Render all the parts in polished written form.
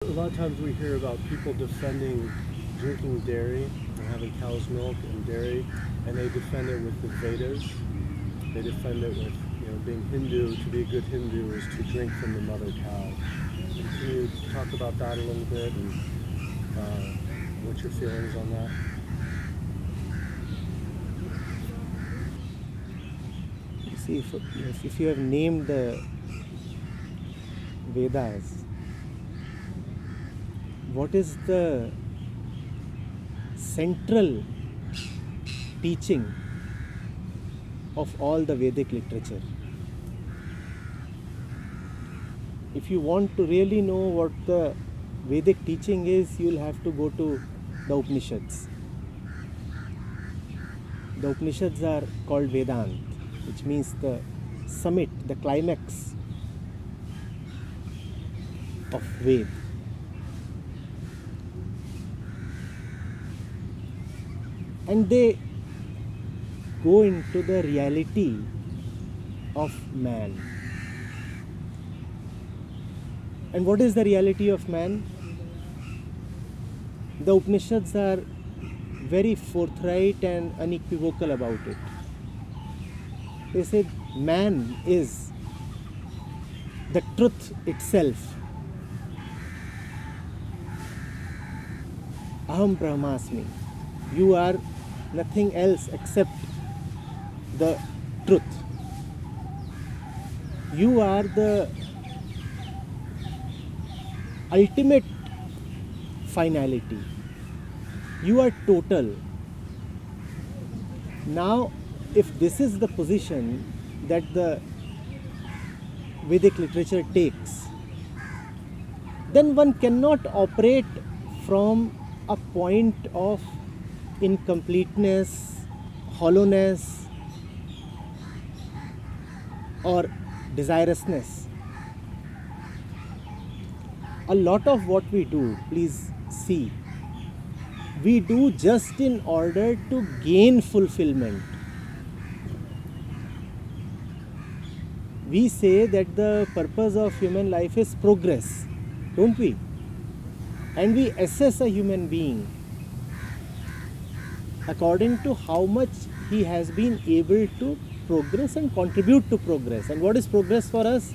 A lot of times we hear about people defending drinking dairy and having cow's milk and dairy, and they defend it with the Vedas. They defend it with, being Hindu. To be a good Hindu is to drink from the mother cow. And can you talk about that a little bit and what's your feelings on that? You see, if you have named the Vedas, what is the central teaching of all the Vedic literature? If you want to really know what the Vedic teaching is, you'll have to go to the Upanishads. The Upanishads are called Vedant, which means the summit, the climax of Ved. And they go into the reality of man. And what is the reality of man? The Upanishads are very forthright and unequivocal about it. They said man is the truth itself. Aham Brahmasmi. You are nothing else except the truth. You are the ultimate finality. You are total. Now, if this is the position that the Vedic literature takes, then one cannot operate from a point of incompleteness, hollowness, or desirousness. A lot of what we do, please see, we do just in order to gain fulfillment. We say that the purpose of human life is progress, don't we? And we assess a human being according to how much he has been able to progress and contribute to progress. And what is progress for us?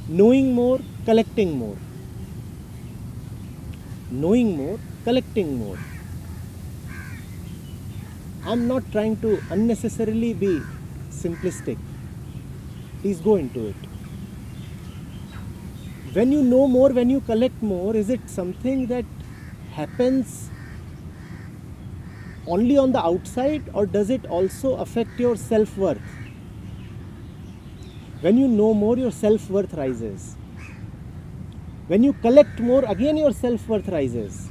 Knowing more, collecting more. Knowing more, collecting more. I'm not trying to unnecessarily be simplistic. Please go into it. When you know more, when you collect more, is it something that happens only on the outside, or does it also affect your self-worth? When you know more, your self-worth rises. When you collect more, again your self-worth rises.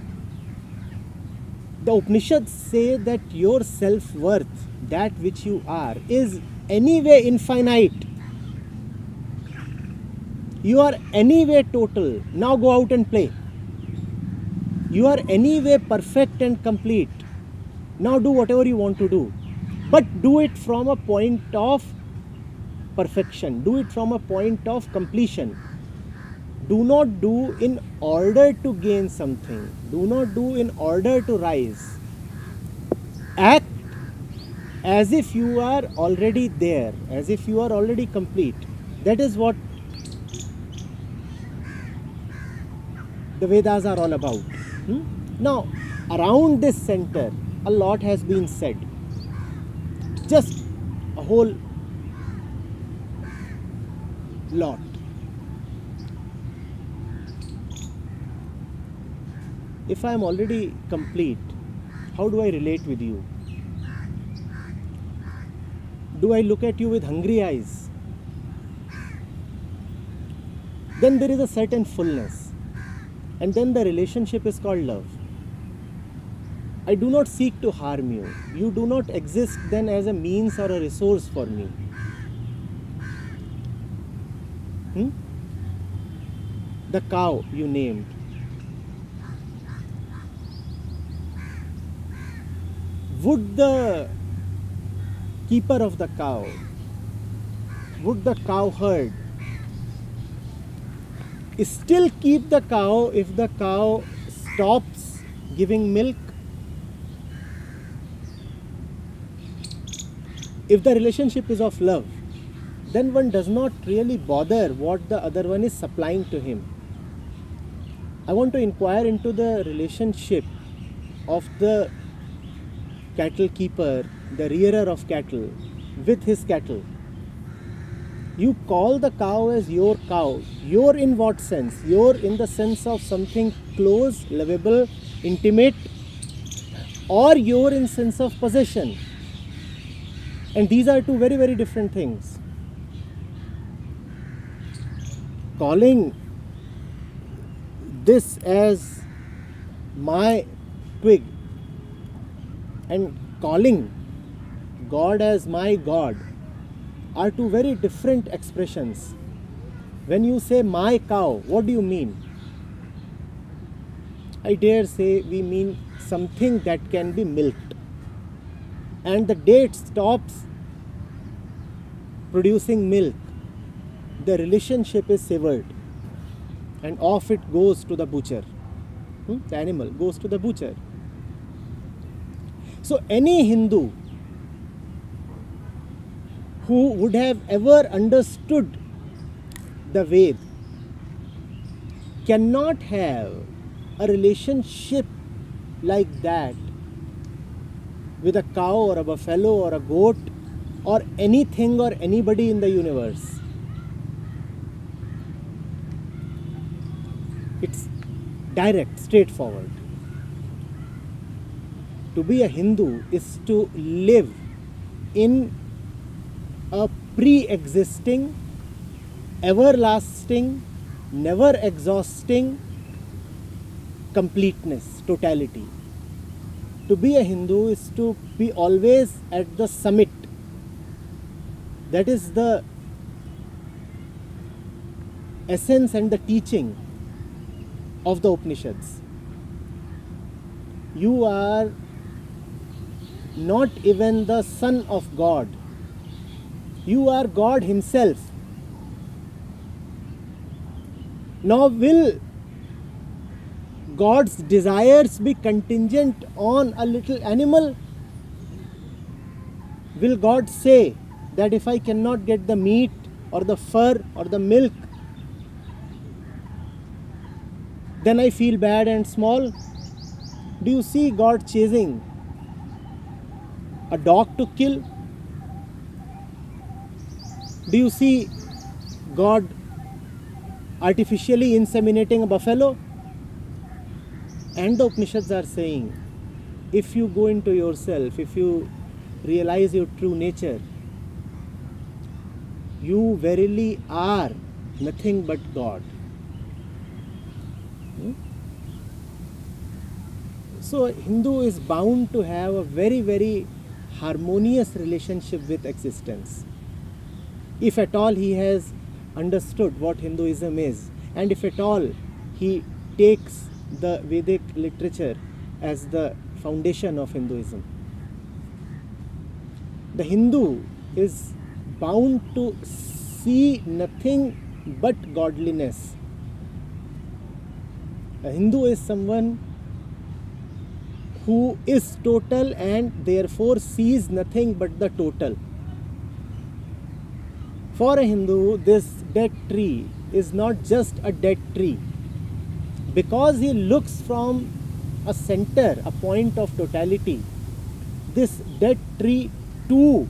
The Upanishads say that your self-worth, that which you are, is anyway infinite. You are anyway total. Now go out and play. You are anyway perfect and complete. Now do whatever you want to do. But do it from a point of perfection. Do it from a point of completion. Do not do in order to gain something. Do not do in order to rise. Act as if you are already there, as if you are already complete. That is what the Vedas are all about. Now, around this center, a lot has been said. Just a whole lot. If I am already complete, how do I relate with you? Do I look at you with hungry eyes? Then there is a certain fullness. And then the relationship is called love. I do not seek to harm you. You do not exist then as a means or a resource for me. The cow you named. Would the keeper of the cow, would the cow herd still keep the cow if the cow stops giving milk? If the relationship is of love, then one does not really bother what the other one is supplying to him. I want to inquire into the relationship of the cattle keeper, the rearer of cattle, with his cattle. You call the cow as your cow. Your in what sense? Your in the sense of something close, lovable, intimate, or your in sense of possession. And these are two very, very different things. Calling this as my twig and calling God as my God are two very different expressions. When you say my cow, what do you mean? I dare say we mean something that can be milked. And the day it stops producing milk, the relationship is severed and off it goes to the butcher. The animal goes to the butcher. So any Hindu who would have ever understood the Ved cannot have a relationship like that with a cow or a buffalo or a goat or anything or anybody in the universe. It's direct, straightforward. To be a Hindu is to live in a pre-existing, everlasting, never exhausting completeness, totality. To be a Hindu is to be always at the summit. That is the essence and the teaching of the Upanishads. You are not even the son of God. You are God Himself. Now, will God's desires be contingent on a little animal? Will God say that if I cannot get the meat or the fur or the milk, then I feel bad and small? Do you see God chasing a dog to kill? Do you see God artificially inseminating a buffalo? And the Upanishads are saying, if you go into yourself, if you realize your true nature, you verily are nothing but God. So Hindu is bound to have a very, very harmonious relationship with existence. If at all he has understood what Hinduism is, and if at all he takes the Vedic literature as the foundation of Hinduism. The Hindu is bound to see nothing but godliness. A Hindu is someone who is total and therefore sees nothing but the total. For a Hindu, this dead tree is not just a dead tree. Because he looks from a center, a point of totality, this dead tree too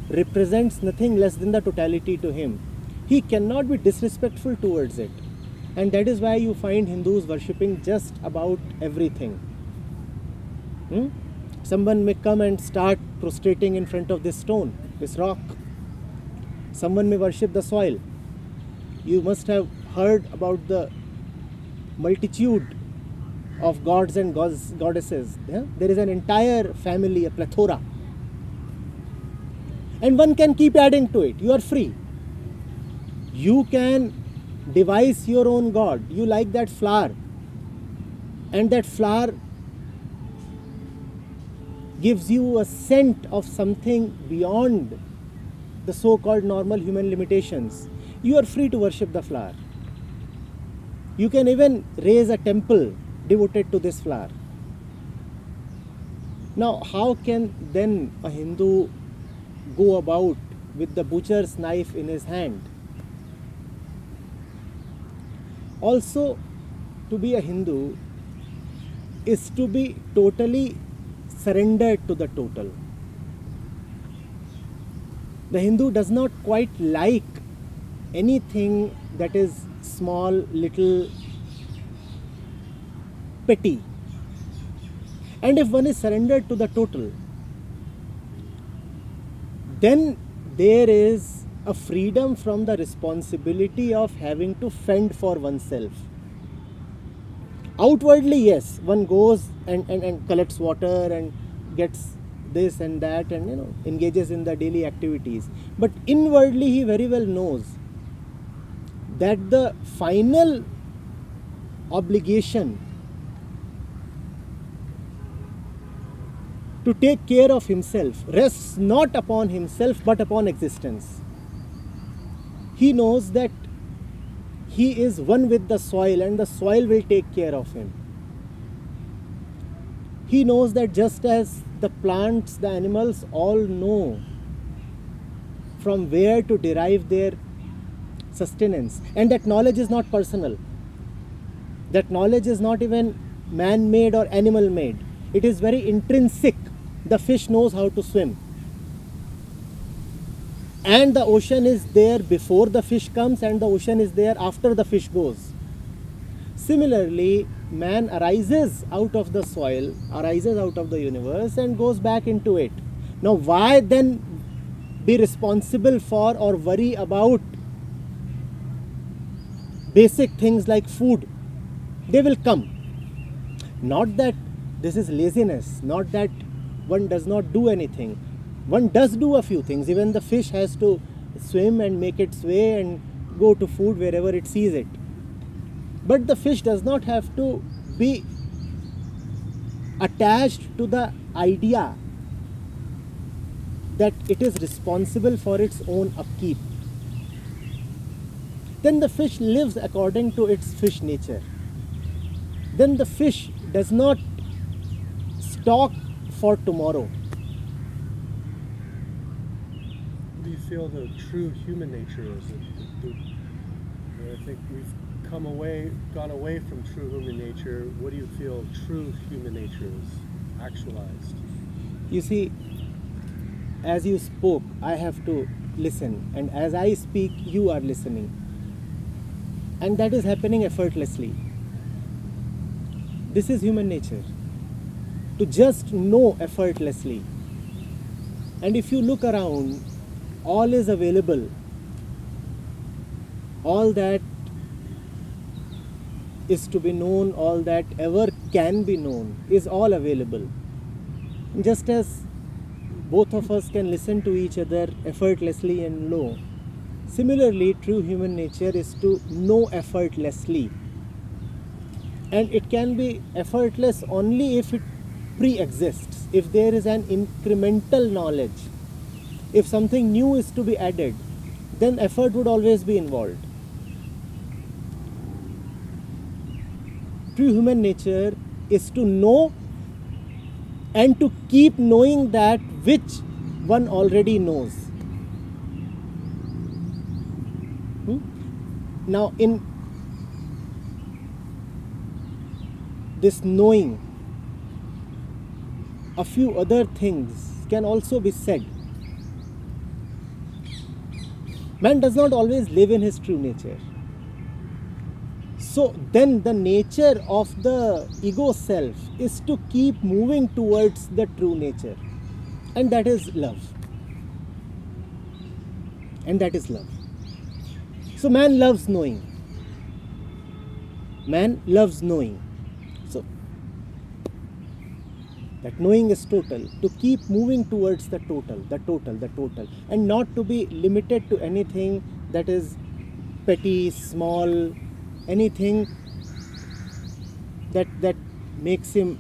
represents nothing less than the totality to him. He cannot be disrespectful towards it. And that is why you find Hindus worshipping just about everything. Someone may come and start prostrating in front of this stone, this rock. Someone may worship the soil. You must have heard about the multitude of gods and goddesses. There is an entire family, a plethora. And one can keep adding to it. You are free. You can devise your own god. You like that flower, and that flower gives you a scent of something beyond the so-called normal human limitations. You are free to worship the flower. You can even raise a temple devoted to this flower. Now, how can then a Hindu go about with the butcher's knife in his hand? Also, to be a Hindu is to be totally surrendered to the total. The Hindu does not quite like anything that is small, little, petty. And if one is surrendered to the total, then there is a freedom from the responsibility of having to fend for oneself. Outwardly, yes, one goes and collects water and gets this and that and engages in the daily activities. But inwardly, he very well knows that the final obligation to take care of himself rests not upon himself but upon existence. He knows that he is one with the soil and the soil will take care of him. He knows that just as the plants, the animals all know from where to derive their sustenance, and that knowledge is not personal. That knowledge is not even man-made or animal-made. It is very intrinsic. The fish knows how to swim. And the ocean is there before the fish comes, and the ocean is there after the fish goes. Similarly, man arises out of the soil, arises out of the universe and goes back into it. Now, why then be responsible for or worry about basic things like food? They will come. Not that this is laziness, not that one does not do anything. One does do a few things. Even the fish has to swim and make its way and go to food wherever it sees it. But the fish does not have to be attached to the idea that it is responsible for its own upkeep. Then the fish lives according to its fish nature. Then the fish does not stock for tomorrow. What do you feel the true human nature is? I think we've gone away from true human nature. What do you feel true human nature is actualized? You see, as you spoke, I have to listen, and as I speak, you are listening. And that is happening effortlessly. This is human nature. To just know effortlessly. And if you look around, all is available. All that is to be known, all that ever can be known, is all available. Just as both of us can listen to each other effortlessly and know, similarly, true human nature is to know effortlessly. And it can be effortless only if it pre-exists, if there is an incremental knowledge. If something new is to be added, then effort would always be involved. True human nature is to know and to keep knowing that which one already knows. Now, in this knowing, a few other things can also be said. Man does not always live in his true nature. So then the nature of the ego self is to keep moving towards the true nature. And that is love. And that is love. So man loves knowing. Man loves knowing. So that knowing is total. To keep moving towards the total, and not to be limited to anything that is petty, small, anything that makes him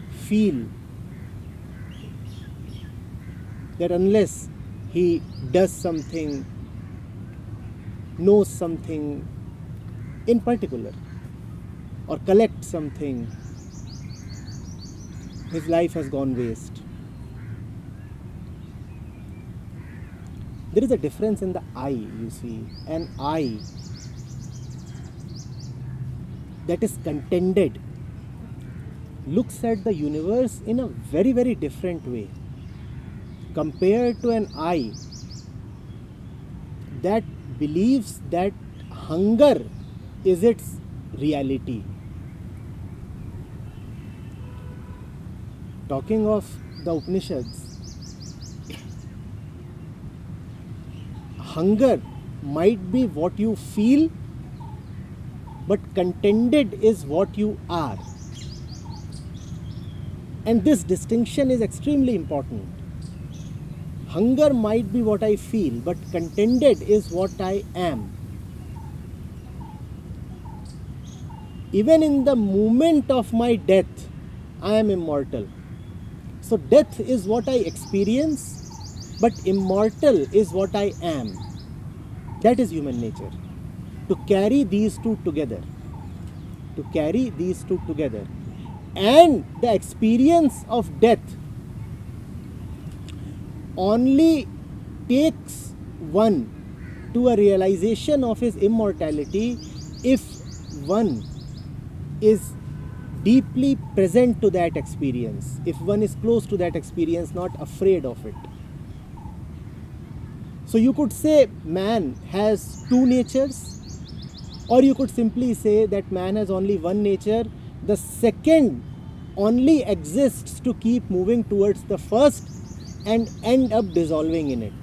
feel that unless he does something, knows something in particular, or collect something, his life has gone waste. There is a difference in the I, you see. An I that is contented looks at the universe in a very, very different way compared to an I that believes that hunger is its reality. Talking of the Upanishads, hunger might be what you feel, but contented is what you are. And this distinction is extremely important. Hunger might be what I feel, but contented is what I am. Even in the moment of my death, I am immortal. So death is what I experience, but immortal is what I am. That is human nature. To carry these two together. To carry these two together. And the experience of death only takes one to a realization of his immortality if one is deeply present to that experience, if one is close to that experience, not afraid of it. So you could say man has two natures, or you could simply say that man has only one nature. The second only exists to keep moving towards the first and end up dissolving in it.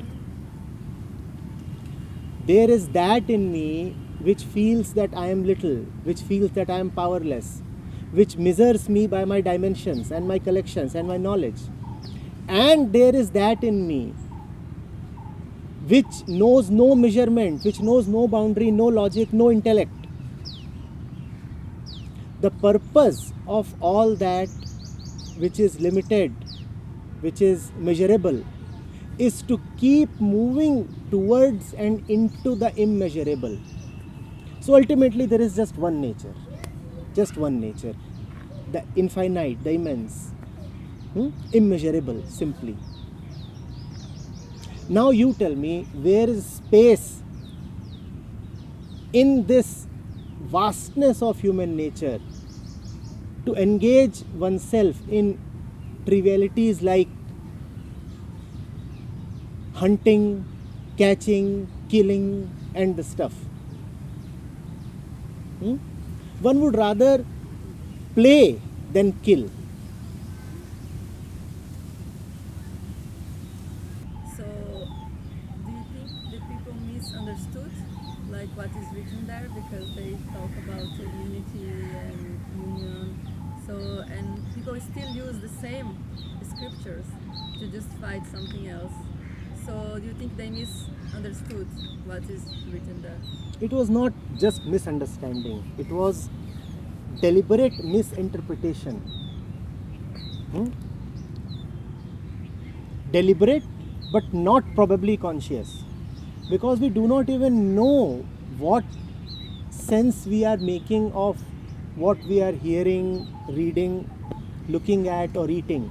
There is that in me which feels that I am little, which feels that I am powerless, which measures me by my dimensions and my collections and my knowledge. And there is that in me which knows no measurement, which knows no boundary, no logic, no intellect. The purpose of all that which is limited, which is measurable, is to keep moving towards and into the immeasurable. So ultimately there is just one nature, the infinite, the immense, immeasurable simply. Now you tell me, where is space in this vastness of human nature to engage oneself in trivialities like hunting, catching, killing and the stuff? One would rather play than kill. So, do you think that people misunderstood like what is written there because they talk about unity and union? So, and people still use the same scriptures to justify something else. So, do you think they misunderstood what is written there? It was not just misunderstanding, it was deliberate misinterpretation. Deliberate but not probably conscious, because we do not even know what sense we are making of what we are hearing, reading, looking at or eating.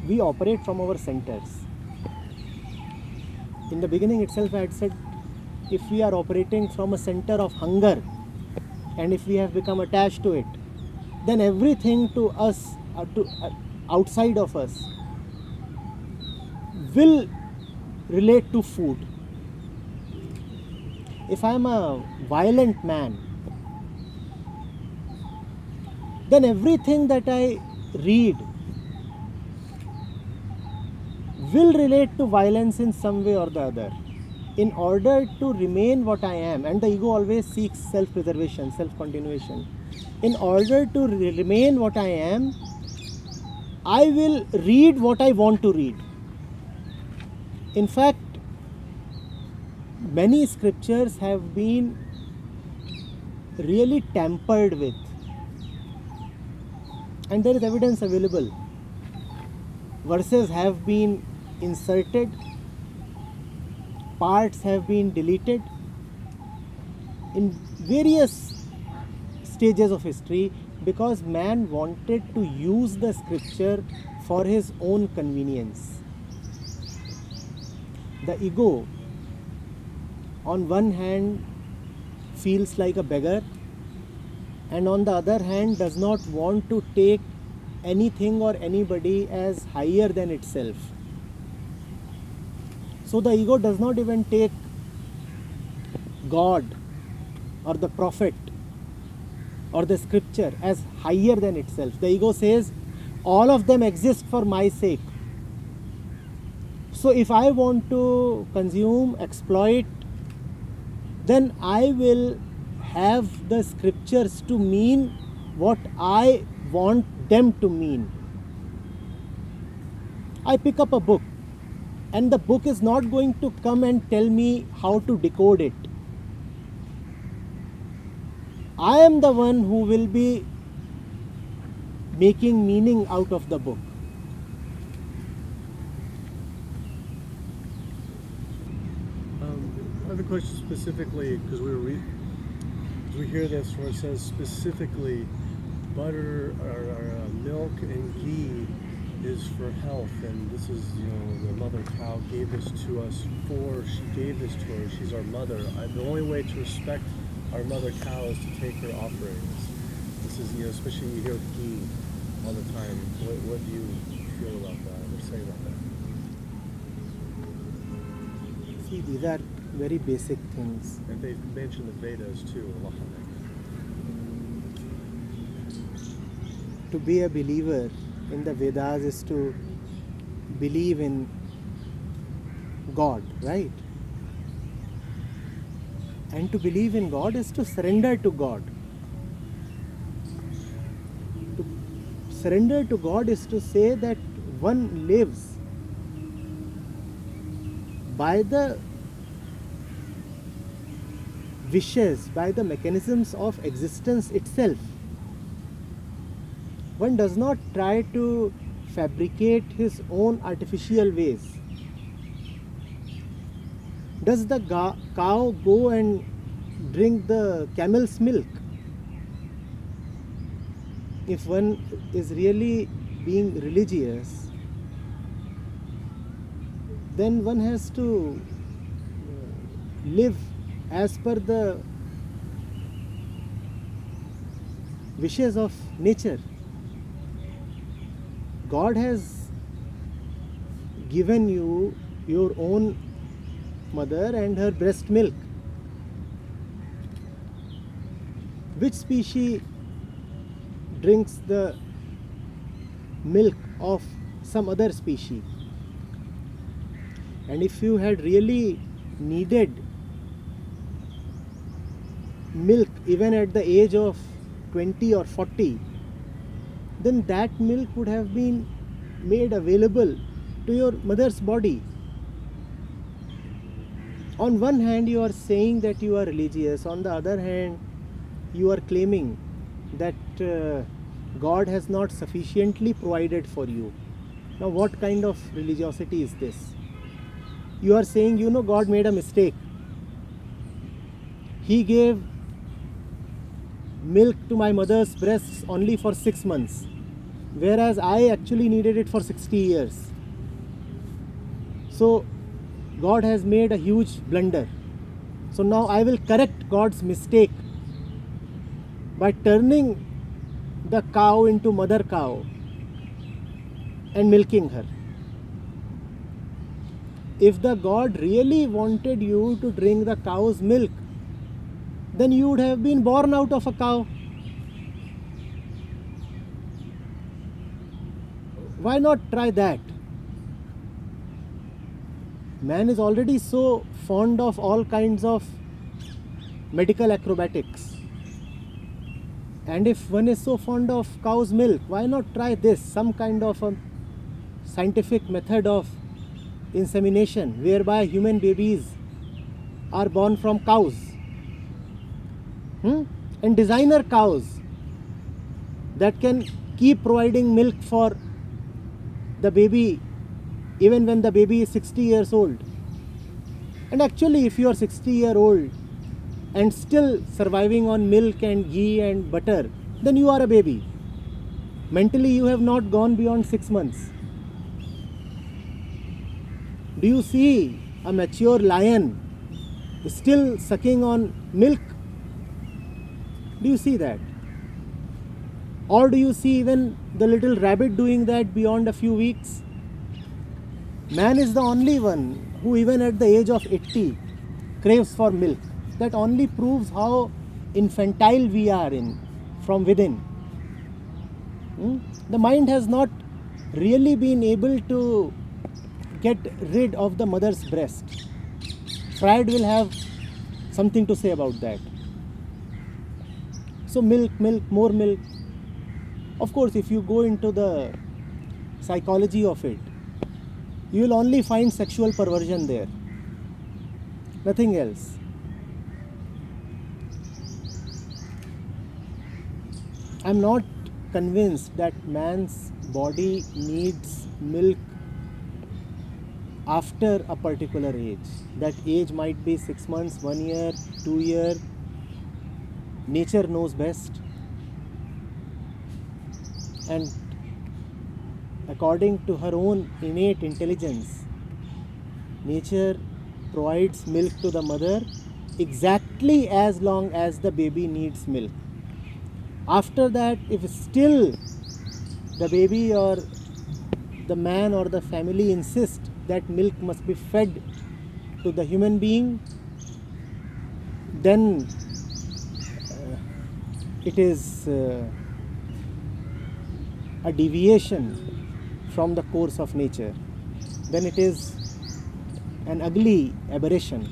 We operate from our centers. In the beginning itself I had said, if we are operating from a center of hunger and if we have become attached to it, then everything to us, outside of us, will relate to food. If I am a violent man, then everything that I read will relate to violence in some way or the other. In order to remain what I am, and the ego always seeks self-preservation, self-continuation. In order to remain what I am, I will read what I want to read. In fact, many scriptures have been really tampered with, and there is evidence available. Verses have been inserted, parts have been deleted. In various stages of history, because man wanted to use the scripture for his own convenience. The ego, on one hand, feels like a beggar, and on the other hand, does not want to take anything or anybody as higher than itself. So the ego does not even take God or the prophet or the scripture as higher than itself. The ego says, all of them exist for my sake. So if I want to consume, exploit, then I will have the scriptures to mean what I want them to mean. I pick up a book, and the book is not going to come and tell me how to decode it. I am the one who will be making meaning out of the book. I have a question specifically because we hear this where it says specifically butter or milk and ghee is for health, and this is, the mother cow gave this to us she gave this to her. She's our mother. The only way to respect our mother cow is to take her offerings. This is, especially you hear ghee all the time. What do you feel about that or say about that? See, these are very basic things. And they mention the Vedas too a lot. To be a believer in the Vedas is to believe in God, right? And to believe in God is to surrender to God. To surrender to God is to say that one lives by the wishes, by the mechanisms of existence itself. One does not try to fabricate his own artificial ways. Does the cow go and drink the camel's milk? If one is really being religious, then one has to live as per the wishes of nature. God has given you your own mother and her breast milk. Which species drinks the milk of some other species? And if you had really needed milk even at the age of 20 or 40, then that milk would have been made available to your mother's body. On one hand, you are saying that you are religious. On the other hand, you are claiming that God has not sufficiently provided for you. Now, what kind of religiosity is this? You are saying, God made a mistake. He gave milk to my mother's breasts only for 6 months, whereas I actually needed it for 60 years. So God has made a huge blunder. So now I will correct God's mistake by turning the cow into mother cow and milking her. If the God really wanted you to drink the cow's milk, then you would have been born out of a cow. Why not try that? Man is already so fond of all kinds of medical acrobatics. And if one is so fond of cow's milk, why not try this? Some kind of a scientific method of insemination whereby human babies are born from cows. And designer cows that can keep providing milk for the baby even when the baby is 60 years old. And actually, if you are 60-year-old and still surviving on milk and ghee and butter, then you are a baby. Mentally, you have not gone beyond 6 months. Do you see a mature lion still sucking on milk? Do you see that? Or do you see even the little rabbit doing that beyond a few weeks? Man is the only one who even at the age of 80 craves for milk. That only proves how infantile we are from within. The mind has not really been able to get rid of the mother's breast. Freud will have something to say about that. So milk, more milk. Of course, if you go into the psychology of it, you will only find sexual perversion there. Nothing else. I am not convinced that man's body needs milk after a particular age. That age might be 6 months, 1 year, 2 years. Nature knows best. And according to her own innate intelligence, nature provides milk to the mother exactly as long as the baby needs milk. After that, if still the baby or the man or the family insist that milk must be fed to the human being, then it is a deviation from the course of nature. Then it is an ugly aberration.